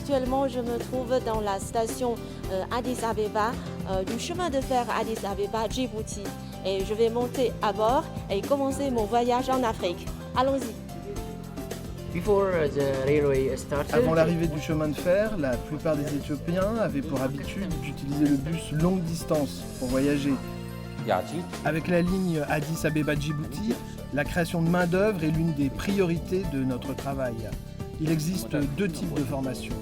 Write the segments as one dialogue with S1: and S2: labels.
S1: Actuellement, je me trouve dans la station Addis Abeba du chemin de fer Addis Abeba-Djibouti. Et je vais monter à bord et commencer mon voyage en Afrique. Allons-y.
S2: Avant l'arrivée du chemin de fer, la plupart des Éthiopiens avaient pour habitude d'utiliser le bus longue distance pour voyager. Avec la ligne Addis Abeba-Djibouti, la création de main-d'œuvre est l'une des priorités de notre travail. Il existe deux types de formations.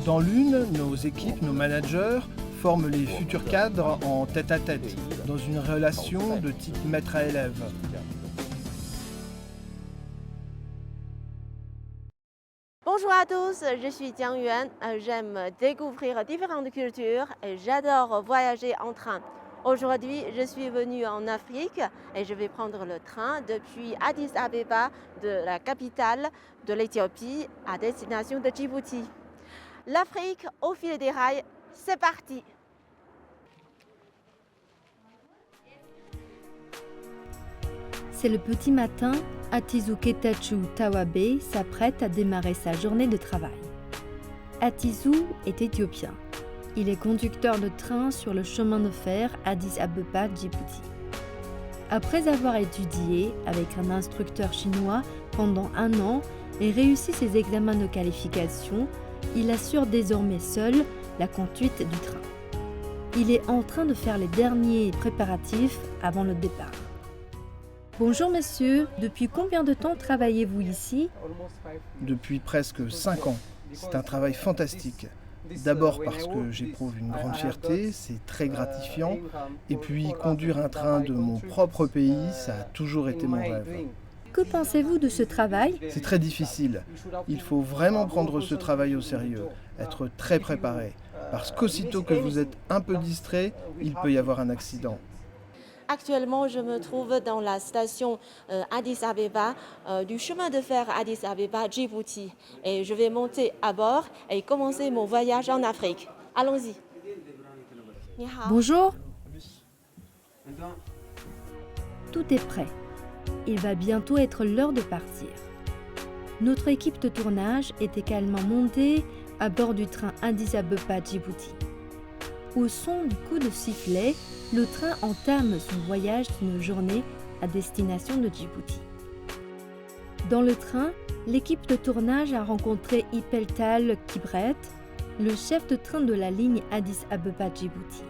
S2: Dans l'une, nos équipes, nos managers, forment les futurs cadres en tête-à-tête, dans une relation de type maître à élève.
S1: Bonjour à tous, je suis Jiang Yuan. J'aime découvrir différentes cultures et j'adore voyager en train. Aujourd'hui, je suis venue en Afrique et je vais prendre le train depuis Addis Abeba, de la capitale de l'Éthiopie, à destination de Djibouti. L'Afrique au fil des rails, c'est parti!
S3: C'est le petit matin, Atizu Ketachu Tawabe s'apprête à démarrer sa journée de travail. Atizu est éthiopien. Il est conducteur de train sur le chemin de fer Addis Abeba-Djibouti. Après avoir étudié avec un instructeur chinois pendant 1 an et réussi ses examens de qualification, il assure désormais seul la conduite du train. Il est en train de faire les derniers préparatifs avant le départ. Bonjour monsieur, depuis combien de temps travaillez-vous ici?
S2: Depuis presque 5 ans. C'est un travail fantastique. D'abord parce que j'éprouve une grande fierté, c'est très gratifiant. Et puis conduire un train de mon propre pays, ça a toujours été mon rêve.
S3: Que pensez-vous de ce travail?
S2: C'est très difficile. Il faut vraiment prendre ce travail au sérieux, être très préparé. Parce qu'aussitôt que vous êtes un peu distrait, il peut y avoir un accident.
S1: Actuellement, je me trouve dans la station Addis Abeba du chemin de fer Addis Abeba-Djibouti. Et je vais monter à bord et commencer mon voyage en Afrique. Allons-y.
S3: Bonjour. Tout est prêt. Il va bientôt être l'heure de partir. Notre équipe de tournage est également montée à bord du train Addis Abeba-Djibouti. Au son du coup de sifflet, le train entame son voyage d'une journée à destination de Djibouti. Dans le train, l'équipe de tournage a rencontré Ipeltal Kibret, le chef de train de la ligne Addis Abeba-Djibouti.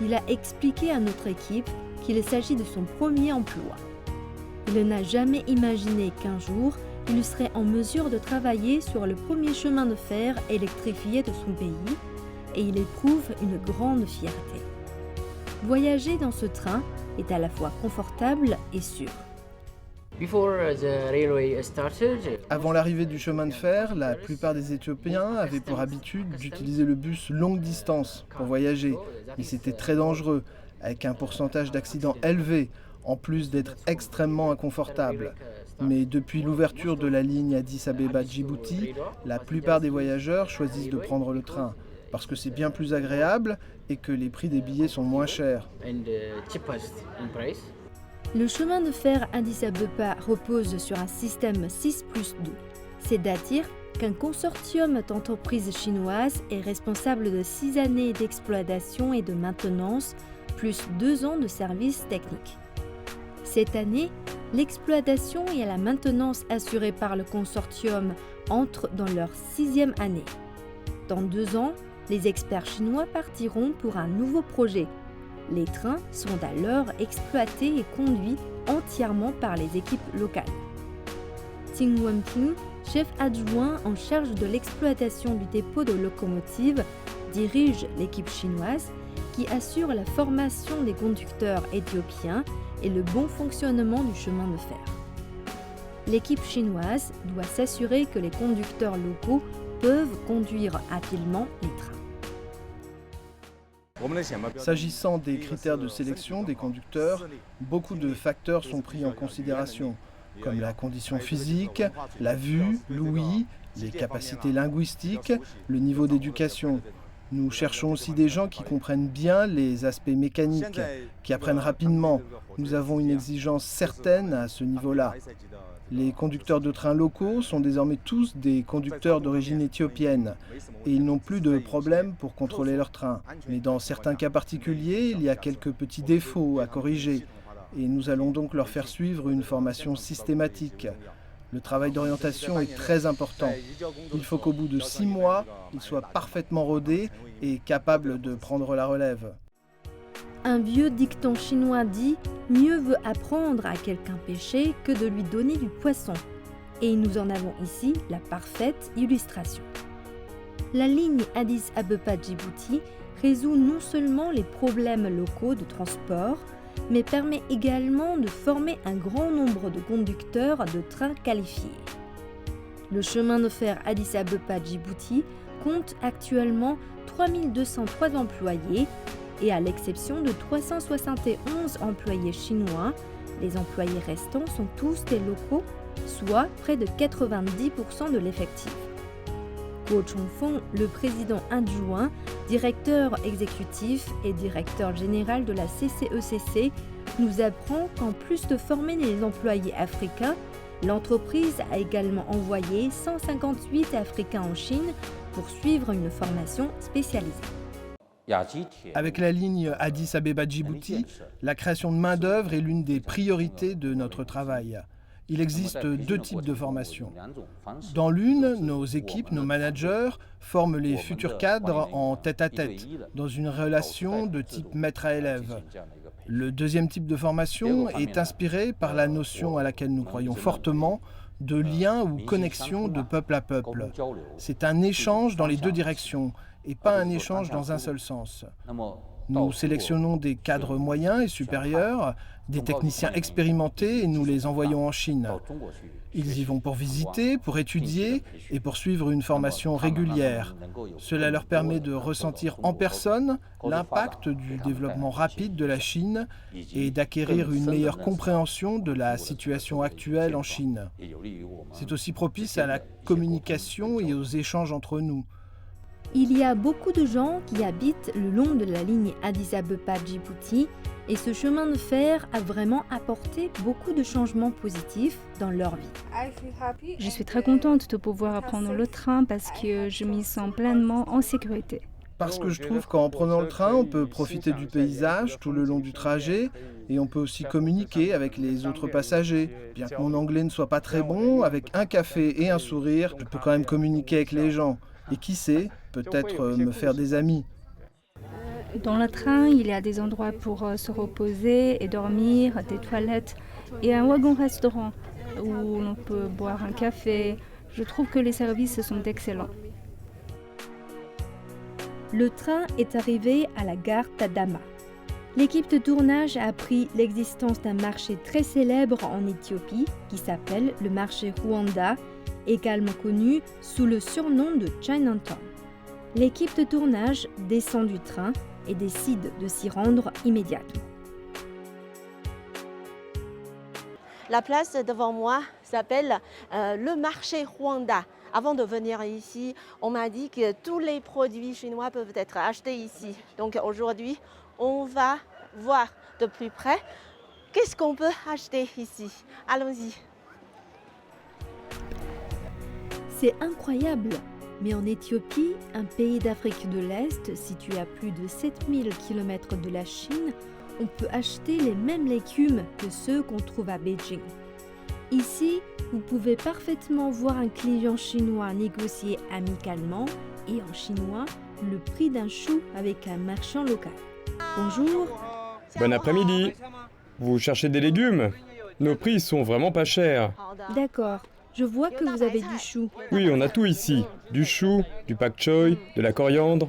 S3: Il a expliqué à notre équipe qu'il s'agit de son premier emploi. Il n'a jamais imaginé qu'un jour, il serait en mesure de travailler sur le premier chemin de fer électrifié de son pays, et il éprouve une grande fierté. Voyager dans ce train est à la fois confortable et sûr.
S2: Avant l'arrivée du chemin de fer, la plupart des Éthiopiens avaient pour habitude d'utiliser le bus longue distance pour voyager. Mais c'était très dangereux, avec un pourcentage d'accidents élevé, en plus d'être extrêmement inconfortable. Mais depuis l'ouverture de la ligne Addis Abeba-Djibouti, la plupart des voyageurs choisissent de prendre le train, parce que c'est bien plus agréable et que les prix des billets sont moins chers.
S3: Le chemin de fer Addis Abeba repose sur un système 6+2. C'est-à-dire qu'un consortium d'entreprises chinoises est responsable de 6 années d'exploitation et de maintenance, plus 2 ans de services techniques. Cette année, l'exploitation et la maintenance assurée par le consortium entrent dans leur 6e année. Dans 2 ans, les experts chinois partiront pour un nouveau projet. Les trains sont alors exploités et conduits entièrement par les équipes locales. Ting Wenping, chef adjoint en charge de l'exploitation du dépôt de locomotives, dirige l'équipe chinoise qui assure la formation des conducteurs éthiopiens et le bon fonctionnement du chemin de fer. L'équipe chinoise doit s'assurer que les conducteurs locaux peuvent conduire habilement les trains.
S2: S'agissant des critères de sélection des conducteurs, beaucoup de facteurs sont pris en considération, comme la condition physique, la vue, l'ouïe, les capacités linguistiques, le niveau d'éducation. Nous cherchons aussi des gens qui comprennent bien les aspects mécaniques, qui apprennent rapidement. Nous avons une exigence certaine à ce niveau-là. Les conducteurs de trains locaux sont désormais tous des conducteurs d'origine éthiopienne et ils n'ont plus de problème pour contrôler leurs trains. Mais dans certains cas particuliers, il y a quelques petits défauts à corriger et nous allons donc leur faire suivre une formation systématique. Le travail d'orientation est très important. Il faut qu'au bout de 6 mois, ils soient parfaitement rodés et capables de prendre la relève.
S3: Un vieux dicton chinois dit « Mieux vaut apprendre à quelqu'un pêcher que de lui donner du poisson ». Et nous en avons ici la parfaite illustration. La ligne Addis Abeba-Djibouti résout non seulement les problèmes locaux de transport, mais permet également de former un grand nombre de conducteurs de trains qualifiés. Le chemin de fer Addis Abeba-Djibouti compte actuellement 3203 employés et à l'exception de 371 employés chinois, les employés restants sont tous des locaux, soit près de 90% de l'effectif. Guo Chongfeng, le président adjoint, directeur exécutif et directeur général de la CCECC, nous apprend qu'en plus de former les employés africains, l'entreprise a également envoyé 158 Africains en Chine pour suivre une formation spécialisée.
S2: Avec la ligne Addis Abeba-Djibouti, la création de main-d'œuvre est l'une des priorités de notre travail. Il existe 2 types de formations. Dans l'une, nos équipes, nos managers, forment les futurs cadres en tête-à-tête, dans une relation de type maître à élève. Le deuxième type de formation est inspiré par la notion à laquelle nous croyons fortement de lien ou connexion de peuple à peuple. C'est un échange dans les 2 directions et pas un échange dans un seul sens. Nous sélectionnons des cadres moyens et supérieurs, des techniciens expérimentés et nous les envoyons en Chine. Ils y vont pour visiter, pour étudier et pour suivre une formation régulière. Cela leur permet de ressentir en personne l'impact du développement rapide de la Chine et d'acquérir une meilleure compréhension de la situation actuelle en Chine. C'est aussi propice à la communication et aux échanges entre nous.
S3: Il y a beaucoup de gens qui habitent le long de la ligne Addis Abeba-Djibouti et ce chemin de fer a vraiment apporté beaucoup de changements positifs dans leur vie.
S4: Je suis très contente de pouvoir prendre le train parce que je m'y sens pleinement en sécurité.
S2: Parce que je trouve qu'en prenant le train, on peut profiter du paysage tout le long du trajet et on peut aussi communiquer avec les autres passagers. Bien que mon anglais ne soit pas très bon, avec un café et un sourire, je peux quand même communiquer avec les gens. Et qui sait, peut-être me faire des amis.
S4: Dans le train, il y a des endroits pour se reposer et dormir, des toilettes et un wagon-restaurant où l'on peut boire un café. Je trouve que les services sont excellents.
S3: Le train est arrivé à la gare Tadama. L'équipe de tournage a appris l'existence d'un marché très célèbre en Éthiopie qui s'appelle le marché Rwanda, également connu sous le surnom de Chinatown. L'équipe de tournage descend du train et décide de s'y rendre immédiatement.
S1: La place devant moi s'appelle le marché Rwanda. Avant de venir ici, on m'a dit que tous les produits chinois peuvent être achetés ici. Donc aujourd'hui, on va voir de plus près qu'est-ce qu'on peut acheter ici. Allons-y.
S3: C'est incroyable, mais en Éthiopie, un pays d'Afrique de l'Est situé à plus de 7000 km de la Chine, on peut acheter les mêmes légumes que ceux qu'on trouve à Beijing. Ici, vous pouvez parfaitement voir un client chinois négocier amicalement et en chinois le prix d'un chou avec un marchand local. Bonjour.
S5: Bon après-midi. Vous cherchez des légumes? Nos prix sont vraiment pas chers.
S3: D'accord. Je vois que vous avez du chou.
S5: Oui, on a tout ici. Du chou, du pak choi, de la coriandre.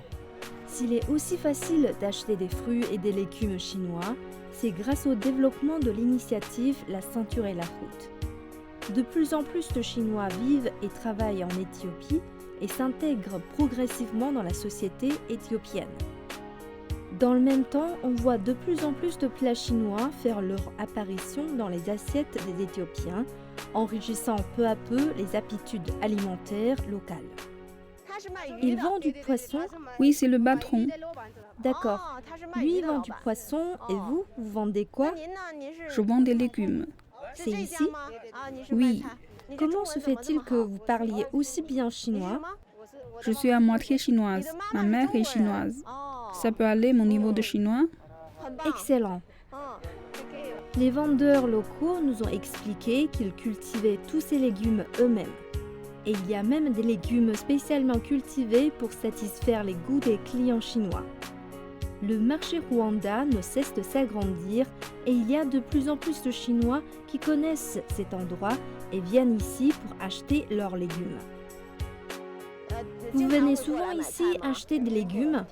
S3: S'il est aussi facile d'acheter des fruits et des légumes chinois, c'est grâce au développement de l'initiative La Ceinture et la Route. De plus en plus de Chinois vivent et travaillent en Éthiopie et s'intègrent progressivement dans la société éthiopienne. Dans le même temps, on voit de plus en plus de plats chinois faire leur apparition dans les assiettes des Éthiopiens, enrichissant peu à peu les habitudes alimentaires locales. Il vend du poisson?
S4: Oui, c'est le patron.
S3: D'accord. Lui vend du poisson et vous vendez quoi?
S4: Je vends des légumes.
S3: C'est ici?
S4: Oui.
S3: Comment se fait-il que vous parliez aussi bien chinois?
S4: Je suis à moitié chinoise. Ma mère est chinoise. Ça peut aller mon niveau de chinois?
S3: Excellent. Les vendeurs locaux nous ont expliqué qu'ils cultivaient tous ces légumes eux-mêmes. Et il y a même des légumes spécialement cultivés pour satisfaire les goûts des clients chinois. Le marché Rwanda ne cesse de s'agrandir et il y a de plus en plus de Chinois qui connaissent cet endroit et viennent ici pour acheter leurs légumes. Vous venez souvent ici acheter des légumes?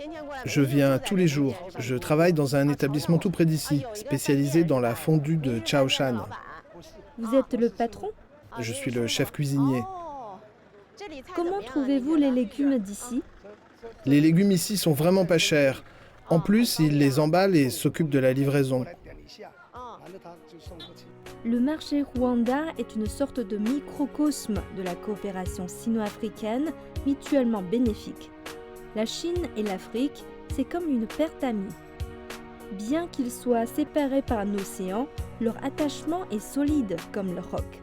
S2: Je viens tous les jours. Je travaille dans un établissement tout près d'ici, spécialisé dans la fondue de Chaoshan.
S3: Vous êtes le patron?
S2: Je suis le chef cuisinier.
S3: Comment trouvez-vous les légumes d'ici?
S2: Les légumes ici sont vraiment pas chers. En plus, ils les emballent et s'occupent de la livraison.
S3: Le marché Rwanda est une sorte de microcosme de la coopération sino-africaine mutuellement bénéfique. La Chine et l'Afrique, c'est comme une paire d'amis. Bien qu'ils soient séparés par un océan, leur attachement est solide comme le roc.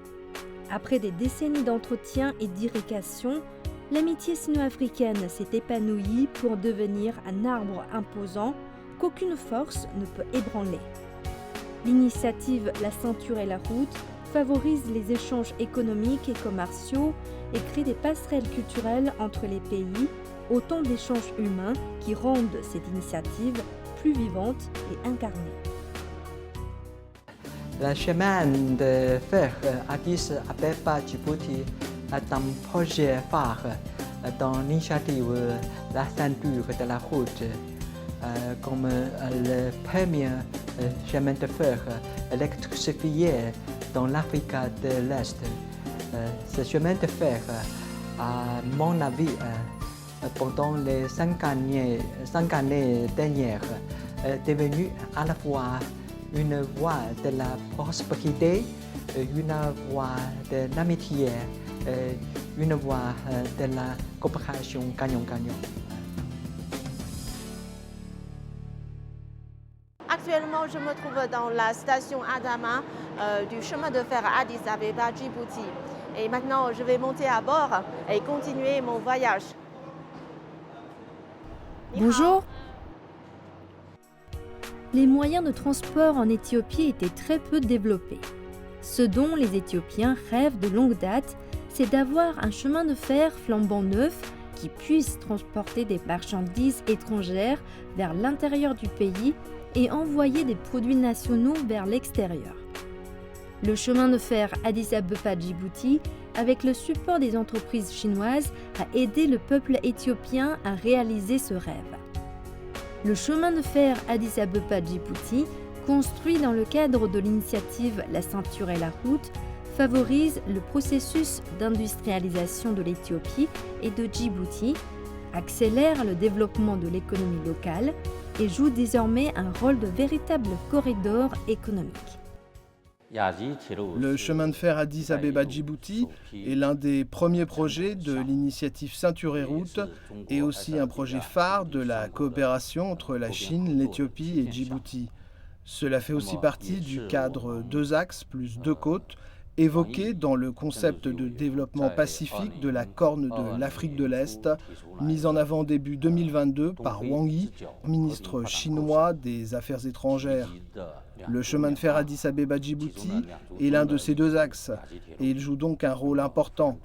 S3: Après des décennies d'entretien et d'irrigation, l'amitié sino-africaine s'est épanouie pour devenir un arbre imposant qu'aucune force ne peut ébranler. L'initiative La Ceinture et la Route favorise les échanges économiques et commerciaux et crée des passerelles culturelles entre les pays, autant d'échanges humains qui rendent cette initiative plus vivante et incarnée.
S6: Le chemin de fer Addis Abeba-Djibouti est un projet phare dans l'initiative La Ceinture de la Route, comme le premier chemin de fer électrifié dans l'Afrique de l'Est. Ce chemin de fer, à mon avis, pendant les 5 années dernières, est devenu à la fois une voie de la prospérité, une voie de l'amitié, une voie de la coopération gagnant-gagnant.
S1: Actuellement, je me trouve dans la station Adama du chemin de fer Addis Abeba-Djibouti. Et maintenant, je vais monter à bord et continuer mon voyage.
S3: Bonjour. Les moyens de transport en Éthiopie étaient très peu développés. Ce dont les Éthiopiens rêvent de longue date, c'est d'avoir un chemin de fer flambant neuf qui puisse transporter des marchandises étrangères vers l'intérieur du pays et envoyer des produits nationaux vers l'extérieur. Le chemin de fer Addis Abeba-Djibouti, avec le support des entreprises chinoises, a aidé le peuple éthiopien à réaliser ce rêve. Le chemin de fer Addis Abeba-Djibouti, construit dans le cadre de l'initiative La Ceinture et la Route, favorise le processus d'industrialisation de l'Éthiopie et de Djibouti, accélère le développement de l'économie locale et joue désormais un rôle de véritable corridor économique.
S2: Le chemin de fer Addis Abeba-Djibouti est l'un des premiers projets de l'initiative Ceinture et Route et aussi un projet phare de la coopération entre la Chine, l'Éthiopie et Djibouti. Cela fait aussi partie du cadre 2 axes plus 2 côtes évoqué dans le concept de développement pacifique de la Corne de l'Afrique de l'Est, mis en avant début 2022 par Wang Yi, ministre chinois des Affaires étrangères. Le chemin de fer Addis Abeba-Djibouti est l'un de ces 2 axes et il joue donc un rôle important.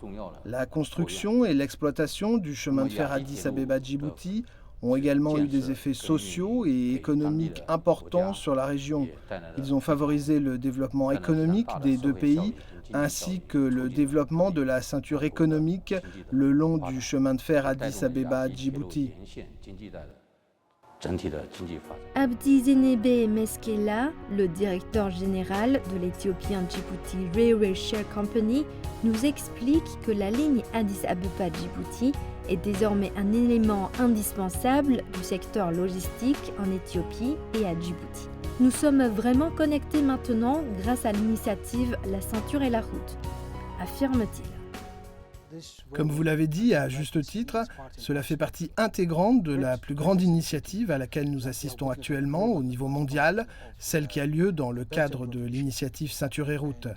S2: La construction et l'exploitation du chemin de fer Addis Abeba-Djibouti ont également eu des effets sociaux et économiques importants sur la région. Ils ont favorisé le développement économique des 2 pays ainsi que le développement de la ceinture économique le long du chemin de fer Addis Abeba-Djibouti.
S3: Abdi Zenebe Meskela, le directeur général de l'Ethiopian Djibouti Railway Share Company, nous explique que la ligne Addis Abeba-Djibouti est désormais un élément indispensable du secteur logistique en Éthiopie et à Djibouti. Nous sommes vraiment connectés maintenant grâce à l'initiative La Ceinture et la Route, affirme-t-il.
S2: Comme vous l'avez dit à juste titre, cela fait partie intégrante de la plus grande initiative à laquelle nous assistons actuellement au niveau mondial, celle qui a lieu dans le cadre de l'initiative Ceinture et Route.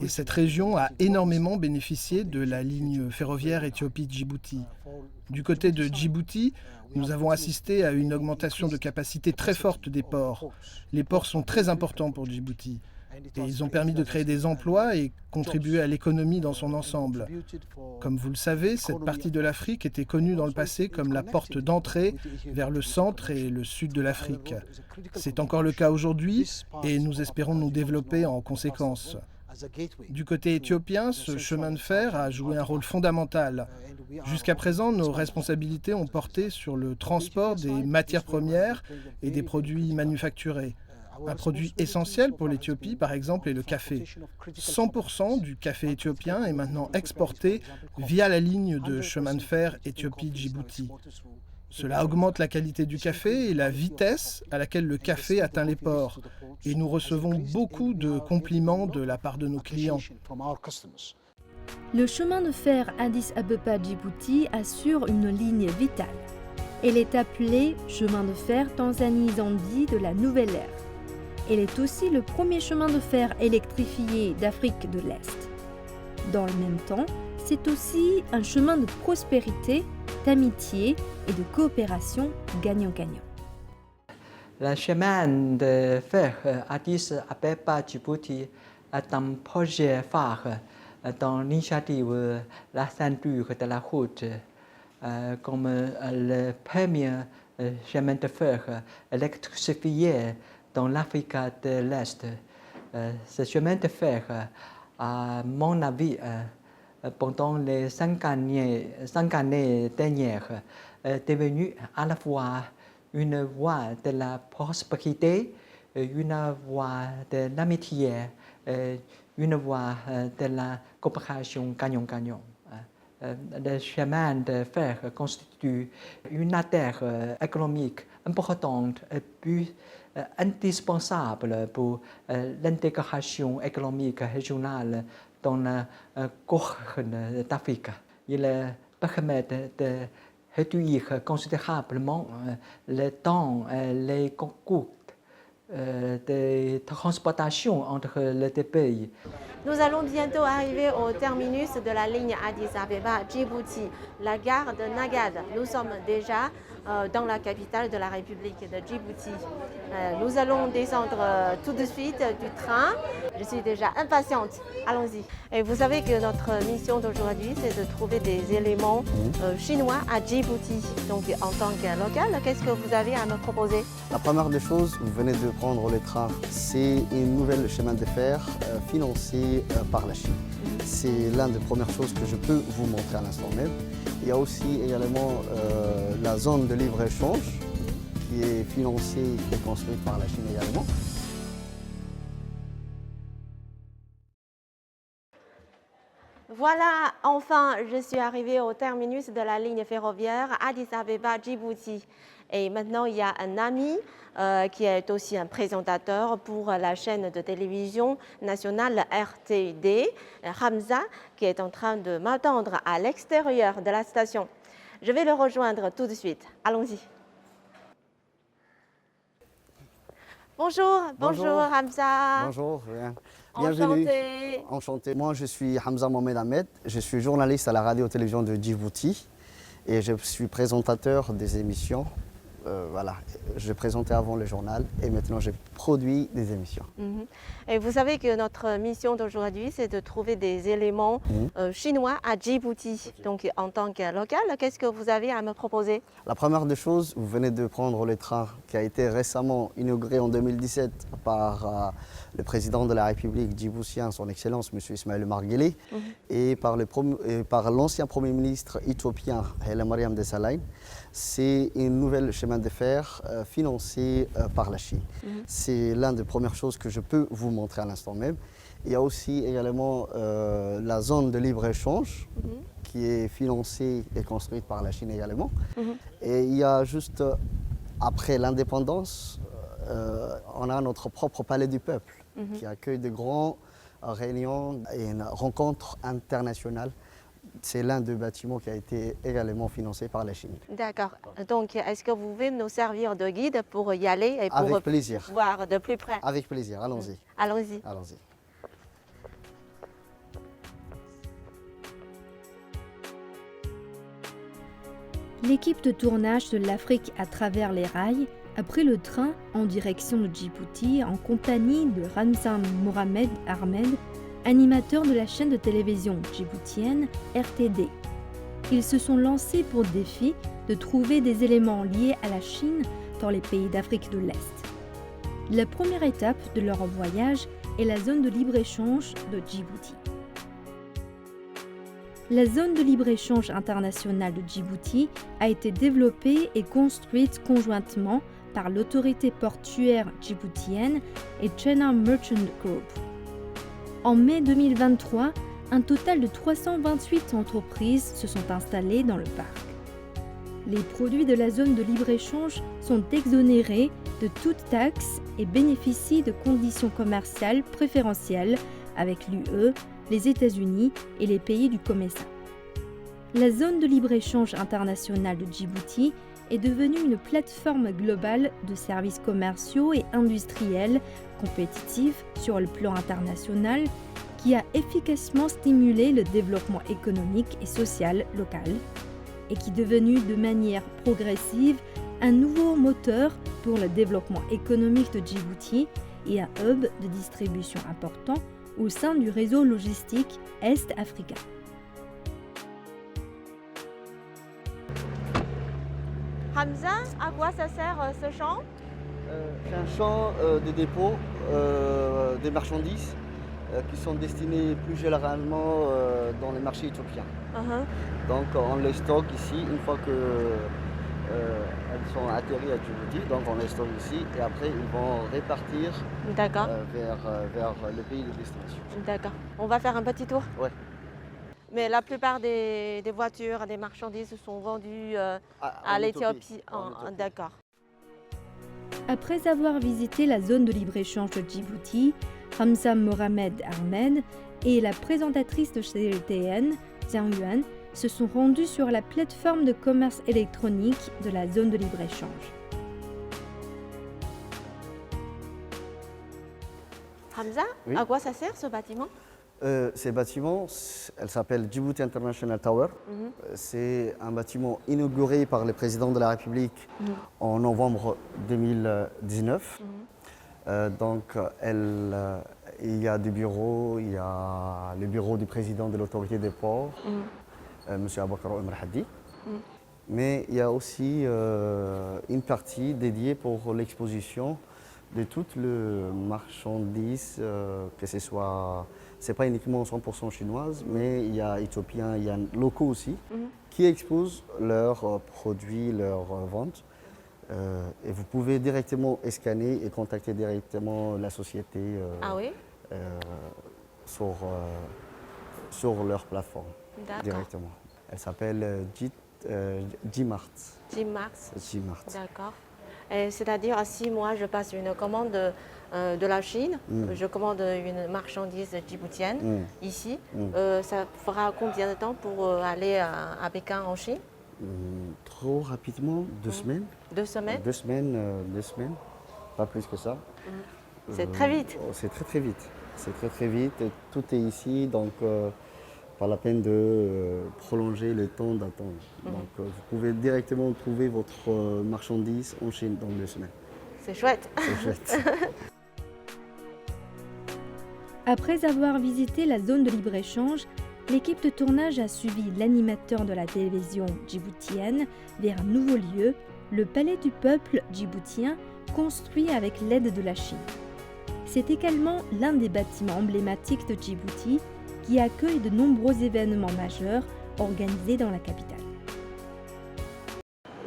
S2: Et cette région a énormément bénéficié de la ligne ferroviaire Éthiopie-Djibouti. Du côté de Djibouti, nous avons assisté à une augmentation de capacité très forte des ports. Les ports sont très importants pour Djibouti. Et ils ont permis de créer des emplois et contribuer à l'économie dans son ensemble. Comme vous le savez, cette partie de l'Afrique était connue dans le passé comme la porte d'entrée vers le centre et le sud de l'Afrique. C'est encore le cas aujourd'hui et nous espérons nous développer en conséquence. Du côté éthiopien, ce chemin de fer a joué un rôle fondamental. Jusqu'à présent, nos responsabilités ont porté sur le transport des matières premières et des produits manufacturés. Un produit essentiel pour l'Éthiopie, par exemple, est le café. 100% du café éthiopien est maintenant exporté via la ligne de chemin de fer Éthiopie-Djibouti. Cela augmente la qualité du café et la vitesse à laquelle le café atteint les ports. Et nous recevons beaucoup de compliments de la part de nos clients.
S3: Le chemin de fer Addis Abeba-Djibouti assure une ligne vitale. Elle est appelée chemin de fer Tanzanie-Zambie de la nouvelle ère. Elle est aussi le premier chemin de fer électrifié d'Afrique de l'Est. Dans le même temps, c'est aussi un chemin de prospérité, d'amitié et de coopération gagnant-gagnant.
S6: Le chemin de fer Addis Abeba-Djibouti est un projet phare dans l'initiative La Ceinture de la Route, comme le premier chemin de fer électrifié dans l'Afrique de l'Est. Ce chemin de fer, à mon avis, pendant les 5 années dernières, est devenu à la fois une voie de la prospérité, une voie de l'amitié, une voie de la coopération gagnant-gagnant. Le chemin de fer constitue une artère économique importante et puis indispensable pour l'intégration économique régionale dans la Corne d'Afrique. Il permet de réduire considérablement le temps et les coûts de transportation entre les deux pays.
S1: Nous allons bientôt arriver au terminus de la ligne Addis Abeba-Djibouti, la gare de Nagad. Nous sommes déjà dans la capitale de la République de Djibouti. Nous allons descendre tout de suite du train. Je suis déjà impatiente. Allons-y. Et vous savez que notre mission d'aujourd'hui, c'est de trouver des éléments chinois à Djibouti. Donc, en tant que local, qu'est-ce que vous avez à me proposer?
S7: La première des choses, vous venez de prendre le train. C'est une nouvelle chemin de fer financé par la Chine. C'est l'une des premières choses que je peux vous montrer à l'instant même. Il y a aussi également la zone de libre-échange qui est financée et construite par la Chine également.
S1: Voilà, enfin, je suis arrivée au terminus de la ligne ferroviaire Addis Abeba-Djibouti. Et maintenant, il y a un ami qui est aussi un présentateur pour la chaîne de télévision nationale RTD, Hamza, qui est en train de m'attendre à l'extérieur de la station. Je vais le rejoindre tout de suite. Allons-y. Bonjour, bonjour Hamza.
S7: Bonjour, bienvenue.
S1: Enchanté.
S7: Enchanté. Moi, je suis Hamza Mohamed Ahmed. Je suis journaliste à la radio-télévision de Djibouti et je suis présentateur des émissions. Voilà, je présentais avant le journal et maintenant je produis des émissions.
S1: Et vous savez que notre mission d'aujourd'hui, c'est de trouver des éléments chinois à Djibouti. Donc, en tant que local, qu'est-ce que vous avez à me proposer?
S7: La première des choses, vous venez de prendre le train qui a été récemment inauguré en 2017 par le président de la République djiboutien, son Excellence, M. Ismaël Omar Guelleh, et par l'ancien Premier ministre éthiopien, Haile Mariam Desalegn. C'est une nouvelle chemin de fer financé par la Chine. C'est l'une des premières choses que je peux vous montrer à l'instant même. Il y a aussi également la zone de libre-échange qui est financée et construite par la Chine également. Et il y a juste, après l'indépendance, on a notre propre palais du peuple qui accueille de grands réunions et une rencontre internationale c'est l'un des bâtiments qui a été également financé par la Chine.
S1: D'accord. Donc, est-ce que vous pouvez nous servir de guide pour y aller et pour
S7: Avec plaisir.
S1: voir de plus près?
S7: Avec plaisir, allons-y.
S1: Allons-y.
S7: Allons-y.
S3: L'équipe de tournage de l'Afrique à travers les rails a pris le train en direction de Djibouti en compagnie de Ramzan Mohamed Ahmed, animateur de la chaîne de télévision djiboutienne RTD. Ils se sont lancés pour défi de trouver des éléments liés à la Chine dans les pays d'Afrique de l'Est. La première étape de leur voyage est la zone de libre-échange de Djibouti. La zone de libre-échange internationale de Djibouti a été développée et construite conjointement par l'autorité portuaire djiboutienne et China Merchant Group. En mai 2023, un total de 328 entreprises se sont installées dans le parc. Les produits de la zone de libre-échange sont exonérés de toute taxe et bénéficient de conditions commerciales préférentielles avec l'UE, les États-Unis et les pays du COMESA. La zone de libre-échange internationale de Djibouti est devenue une plateforme globale de services commerciaux et industriels compétitifs sur le plan international qui a efficacement stimulé le développement économique et social local et qui est devenu de manière progressive un nouveau moteur pour le développement économique de Djibouti et un hub de distribution important au sein du réseau logistique Est-Africain.
S1: Hamza, à quoi ça sert ce champ?
S7: C'est un champ de dépôt des marchandises qui sont destinées plus généralement dans les marchés éthiopiens. Donc on les stocke ici une fois qu'elles sont atterries à Djibouti, donc on les stocke ici et après ils vont répartir vers le pays de destination.
S1: D'accord. On va faire un petit tour?
S7: Ouais.
S1: Mais la plupart des voitures, des marchandises sont vendues à l'Éthiopie. D'accord.
S3: Après avoir visité la zone de libre-échange de Djibouti, Ramzan Mohamed Ahmed et la présentatrice de CLTN, Jiang Yuan, se sont rendus sur la plateforme de commerce électronique de la zone de libre-échange.
S1: Hamza,
S7: Oui.
S1: à quoi ça sert ce bâtiment?
S7: Ces bâtiments, elle s'appelle Djibouti International Tower. C'est un bâtiment inauguré par le président de la République en novembre 2019. Il y a des bureaux, il y a le bureau du président de l'autorité des ports, M. Aboukar Omar Hadi. Mais il y a aussi une partie dédiée pour l'exposition de toutes les marchandises, que ce soit, c'est pas uniquement 100% chinoise, mais il y a éthiopiens, il y a locaux aussi, qui exposent leurs produits, leurs ventes. Et vous pouvez directement scanner et contacter directement la société sur leur plateforme directement. Elle s'appelle Gmart.
S1: Gmart. D'accord. C'est-à-dire, si moi je passe une commande de la Chine, je commande une marchandise djiboutienne ici, ça fera combien de temps pour aller à Pékin en Chine?
S7: Trop rapidement, 2 semaines.
S1: 2 semaines?
S7: 2 semaines, pas plus que ça.
S1: C'est très vite.
S7: C'est très vite. C'est très vite. Tout est ici, donc pas la peine de prolonger le temps d'attente. Donc vous pouvez directement trouver votre marchandise en Chine dans 2 semaines.
S1: C'est chouette.
S7: C'est chouette.
S3: Après avoir visité la zone de libre-échange, l'équipe de tournage a suivi l'animateur de la télévision djiboutienne vers un nouveau lieu, le Palais du Peuple djiboutien, construit avec l'aide de la Chine. C'est également l'un des bâtiments emblématiques de Djibouti qui accueille de nombreux événements majeurs organisés dans la capitale.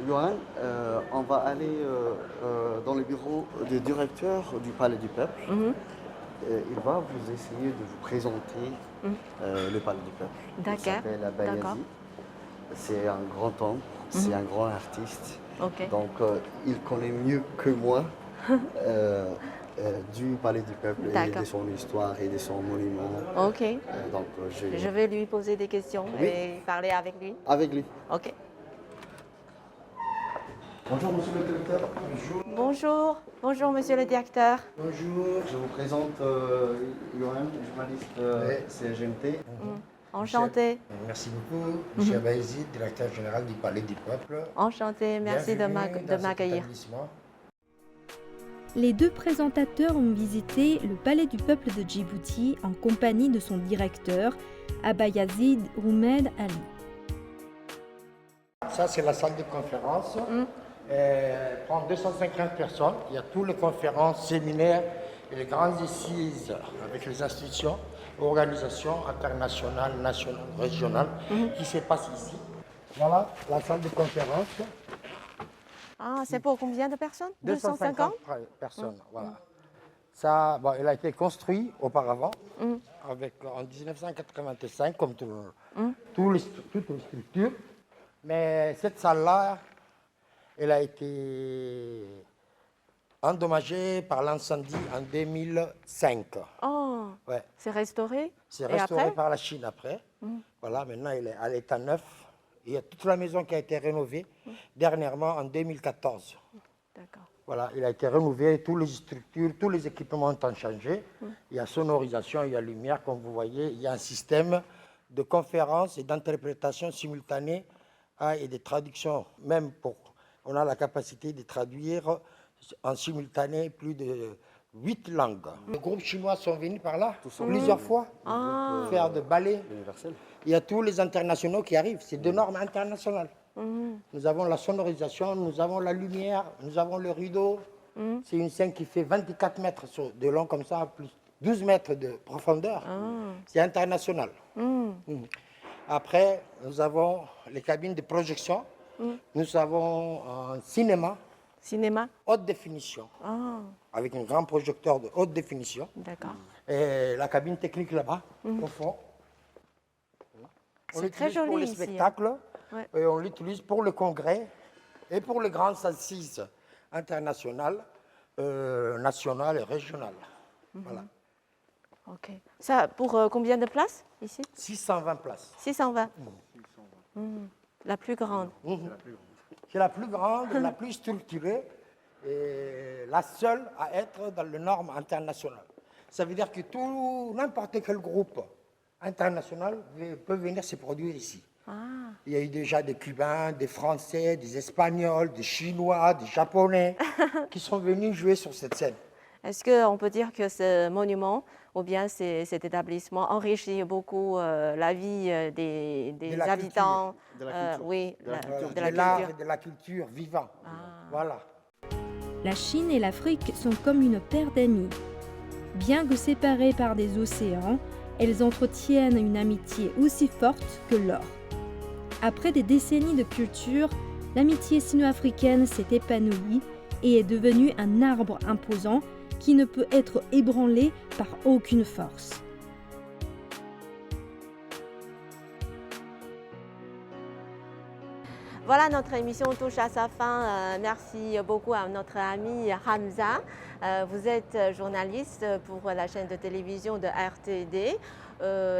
S7: Johan, on va aller dans le bureau du directeur du Palais du Peuple. Il va vous essayer de vous présenter le Palais du Peuple.
S1: D'accord.
S7: Il s'appelle Abayazi. C'est un grand homme, c'est un grand artiste. Donc il connaît mieux que moi du Palais du Peuple et
S1: D'accord.
S7: de son histoire et de son monument.
S1: Ok.
S7: Donc,
S1: Je vais lui poser des questions
S7: Oui.
S1: et parler avec lui.
S7: Avec lui.
S1: Ok.
S7: Bonjour monsieur le directeur. Bonjour.
S1: Bonjour. Bonjour, monsieur le directeur.
S7: Bonjour. Je vous présente Johan, journaliste CGMT.
S1: Enchanté.
S8: Merci beaucoup, M. Abaïzid, directeur général du Palais du Peuple.
S1: Enchanté. Merci de
S8: Bienvenue dans cet
S1: m'accueillir.
S8: établissement.
S3: Les deux présentateurs ont visité le Palais du Peuple de Djibouti en compagnie de son directeur, Abayazid Oumed Ali.
S8: Ça, c'est la salle de conférence. Elle prend 250 personnes. Il y a toutes les conférences, séminaires et les grandes assises avec les institutions, organisations internationales, nationales, régionales qui se passent ici. Voilà la salle de conférence.
S1: Ah, c'est pour combien de personnes? 250
S8: personnes, voilà. Ça, bon, il a été construit auparavant, en 1985, comme toutes les structures. Mais cette salle-là, elle a été endommagée par l'incendie en 2005.
S1: Oh,
S8: Ouais.
S1: c'est restauré?
S8: C'est
S1: Et
S8: restauré
S1: après
S8: par la Chine après. Voilà, maintenant, elle est à l'état neuf. Il y a toute la maison qui a été rénovée dernièrement en 2014.
S1: D'accord.
S8: Voilà, il a été rénové, toutes les structures, tous les équipements ont changé. Il y a sonorisation, il y a lumière, comme vous voyez. Il y a un système de conférence et d'interprétation simultanée et de traduction. Même on a la capacité de traduire en simultané plus de 8 langues. Les groupes chinois sont venus par là plusieurs fois pour faire de ballet. Il y a tous les internationaux qui arrivent, c'est de normes internationales. Nous avons la sonorisation, nous avons la lumière, nous avons le rideau. C'est une scène qui fait 24 mètres de long comme ça, plus 12 mètres de profondeur. C'est international. Après, nous avons les cabines de projection. Nous avons un cinéma.
S1: Cinéma?
S8: Haute définition, avec un grand projecteur de haute définition.
S1: D'accord.
S8: Et la cabine technique là-bas, au fond. On
S1: C'est très
S8: l'utilise pour
S1: joli
S8: les
S1: ici, hein.
S8: spectacles,
S1: Ouais.
S8: et on l'utilise pour le congrès et pour les grandes assises internationales, nationales et régionales. Voilà.
S1: Ok. Ça, pour combien de places ici?
S8: 620 places.
S1: 620. La plus grande.
S8: C'est la plus grande, la plus structurée et la seule à être dans les normes internationales. Ça veut dire que n'importe quel groupe international peut venir se produire ici. Il y a eu déjà des Cubains, des Français, des Espagnols, des Chinois, des Japonais qui sont venus jouer sur cette scène.
S1: Est-ce qu'on peut dire que ce monument ou bien cet établissement enrichit beaucoup la vie des
S8: De la
S1: habitants?
S7: De la culture.
S1: Oui,
S7: De la culture.
S1: de la
S8: l'art
S1: culture.
S8: et de la culture vivant. Voilà.
S3: La Chine et l'Afrique sont comme une paire d'amis. Bien que séparées par des océans, elles entretiennent une amitié aussi forte que l'or. Après des décennies de culture, l'amitié sino-africaine s'est épanouie et est devenue un arbre imposant qui ne peut être ébranlé par aucune force.
S1: Voilà, notre émission touche à sa fin. Merci beaucoup à notre ami Hamza. Vous êtes journaliste pour la chaîne de télévision de RTD.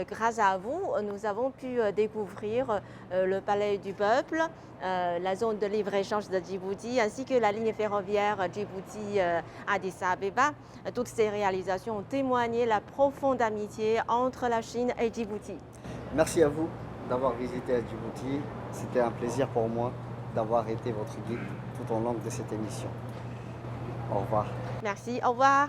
S1: Grâce à vous, nous avons pu découvrir le Palais du Peuple, la zone de libre-échange de Djibouti, ainsi que la ligne ferroviaire Djibouti-Addis Abeba. Toutes ces réalisations ont témoigné la profonde amitié entre la Chine et Djibouti.
S7: Merci à vous d'avoir visité Djibouti. C'était un plaisir pour moi d'avoir été votre guide tout au long de cette émission. Au revoir.
S1: Merci, au revoir.